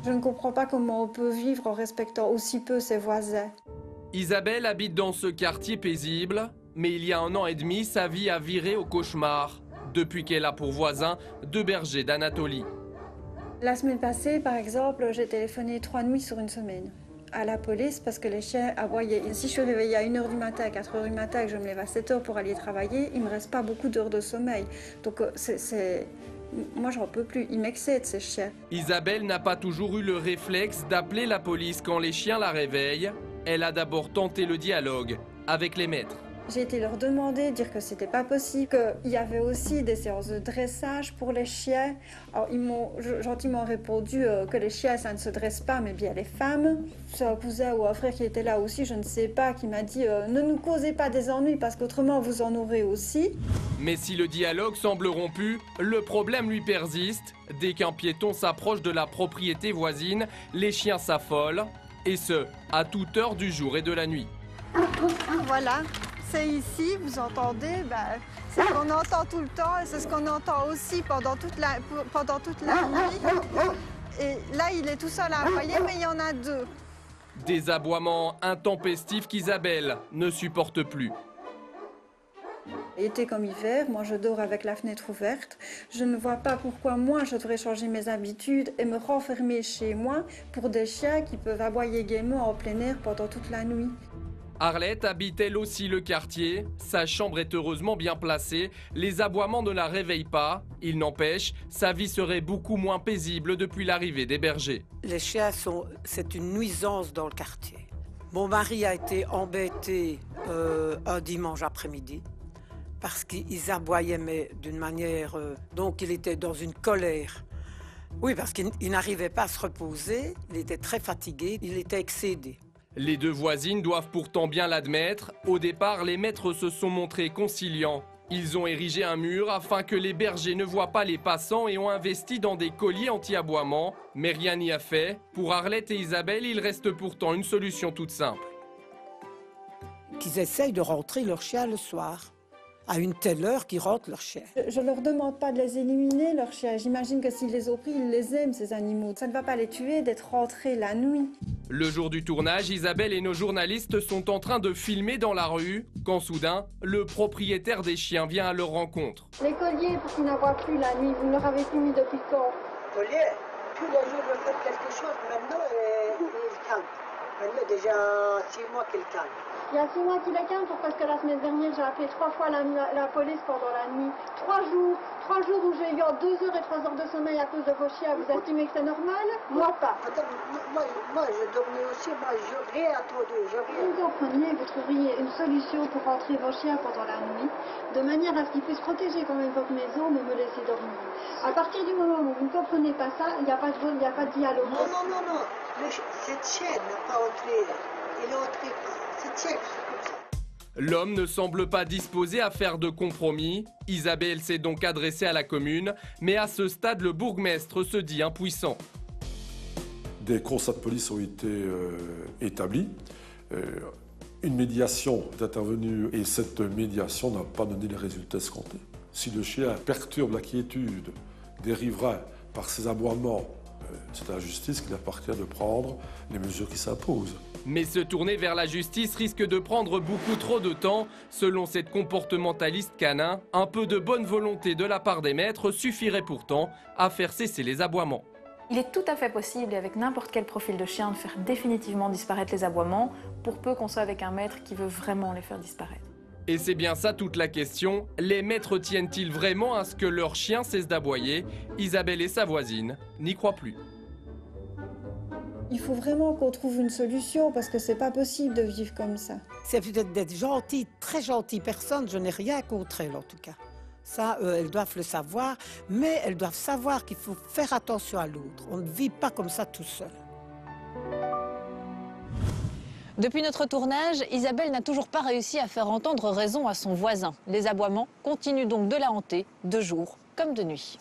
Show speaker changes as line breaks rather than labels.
Je ne comprends pas comment on peut vivre en respectant aussi peu ses voisins.
Isabelle habite dans ce quartier paisible, mais il y a 1 an et demi, sa vie a viré au cauchemar, depuis qu'elle a pour voisin 2 bergers d'Anatolie.
La semaine passée, par exemple, j'ai téléphoné 3 nuits sur une semaine à la police parce que les chiens aboyaient. Si je suis réveillée à 1 h du matin, à 4 h du matin, et que je me lève à 7 h pour aller travailler, il ne me reste pas beaucoup d'heures de sommeil. Donc moi, j'en peux plus. Ils m'excèdent, ces chiens.
Isabelle n'a pas toujours eu le réflexe d'appeler la police quand les chiens la réveillent. Elle a d'abord tenté le dialogue avec les maîtres.
J'ai été leur demander, dire que c'était pas possible, qu'il y avait aussi des séances de dressage pour les chiens. Alors, ils m'ont gentiment répondu que les chiens, ça ne se dresse pas, mais bien les femmes. C'est un cousin ou un frère qui était là aussi, je ne sais pas, qui m'a dit ne nous causez pas des ennuis parce qu'autrement vous en aurez aussi.
Mais si le dialogue semble rompu, le problème lui persiste. Dès qu'un piéton s'approche de la propriété voisine, les chiens s'affolent, et ce, à toute heure du jour et de la nuit.
Voilà. C'est ici, vous entendez, c'est ce qu'on entend tout le temps et c'est ce qu'on entend aussi pendant toute la nuit. Et là, il est tout seul à aboyer, mais il y en a 2.
Des aboiements intempestifs qu'Isabelle ne supporte plus.
Été comme hiver, moi je dors avec la fenêtre ouverte. Je ne vois pas pourquoi moi je devrais changer mes habitudes et me renfermer chez moi pour des chiens qui peuvent aboyer gaiement en plein air pendant toute la nuit.
Arlette habite elle aussi le quartier. Sa chambre est heureusement bien placée. Les aboiements ne la réveillent pas. Il n'empêche, sa vie serait beaucoup moins paisible depuis l'arrivée des bergers.
Les chiens c'est une nuisance dans le quartier. Mon mari a été embêté un dimanche après-midi parce qu'ils aboyaient mais d'une manière... donc il était dans une colère. Oui, parce qu'il n'arrivait pas à se reposer. Il était très fatigué. Il était excédé.
Les 2 voisines doivent pourtant bien l'admettre. Au départ, les maîtres se sont montrés conciliants. Ils ont érigé un mur afin que les bergers ne voient pas les passants et ont investi dans des colliers anti-aboiement. Mais rien n'y a fait. Pour Arlette et Isabelle, il reste pourtant une solution toute simple.
Qu'ils essayent de rentrer leurs chiens le soir. À une telle heure qu'ils rentrent leurs chiens.
Je ne leur demande pas de les éliminer, leurs chiens. J'imagine que s'ils les ont pris, ils les aiment, ces animaux. Ça ne va pas les tuer d'être rentrés la nuit.
Le jour du tournage, Isabelle et nos journalistes sont en train de filmer dans la rue, quand soudain, le propriétaire des chiens vient à leur rencontre.
Les colliers, pour qu'ils n'aboient plus la nuit, vous ne leur avez plus mis depuis quand?
Collier, tous les jours je fais quelque chose, maintenant il calme. Maintenant déjà 6 mois qu'il calme.
Il y a 6 mois qu'il est calme, parce que la semaine dernière, j'ai appelé 3 fois la police pendant la nuit. 3 jours où j'ai eu 2 heures et 3 heures de sommeil à cause de vos chiens. Vous estimez que c'est normal? Moi pas.
Attends, moi je dormais aussi, moi je rien attendu, je rien.
Vous compreniez, vous trouveriez une solution pour rentrer vos chiens pendant la nuit, de manière à ce qu'ils puissent protéger quand même votre maison, mais me laisser dormir. À partir du moment où vous ne comprenez pas ça, il n'y a pas de dialogue.
Non. Cette chienne n'a pas entré. Il est entré. Cette chienne, c'est comme ça.
L'homme ne semble pas disposé à faire de compromis. Isabelle s'est donc adressée à la commune, mais à ce stade, le bourgmestre se dit impuissant.
Des constats de police ont été établis. Une médiation est intervenue et cette médiation n'a pas donné les résultats escomptés. Si le chien perturbe la quiétude des riverains par ses aboiements, c'est à la justice qu'il appartient de prendre les mesures qui s'imposent.
Mais se tourner vers la justice risque de prendre beaucoup trop de temps. Selon cette comportementaliste canin, un peu de bonne volonté de la part des maîtres suffirait pourtant à faire cesser les aboiements.
Il est tout à fait possible, et avec n'importe quel profil de chien, de faire définitivement disparaître les aboiements, pour peu qu'on soit avec un maître qui veut vraiment les faire disparaître.
Et c'est bien ça toute la question. Les maîtres tiennent-ils vraiment à ce que leur chien cesse d'aboyer? Isabelle et sa voisine n'y croient plus.
Il faut vraiment qu'on trouve une solution parce que c'est pas possible de vivre comme ça.
C'est peut-être d'être gentilles, très gentilles personnes, je n'ai rien contre elles en tout cas. Ça, elles doivent le savoir, mais elles doivent savoir qu'il faut faire attention à l'autre. On ne vit pas comme ça tout seul.
Depuis notre tournage, Isabelle n'a toujours pas réussi à faire entendre raison à son voisin. Les aboiements continuent donc de la hanter, de jour comme de nuit.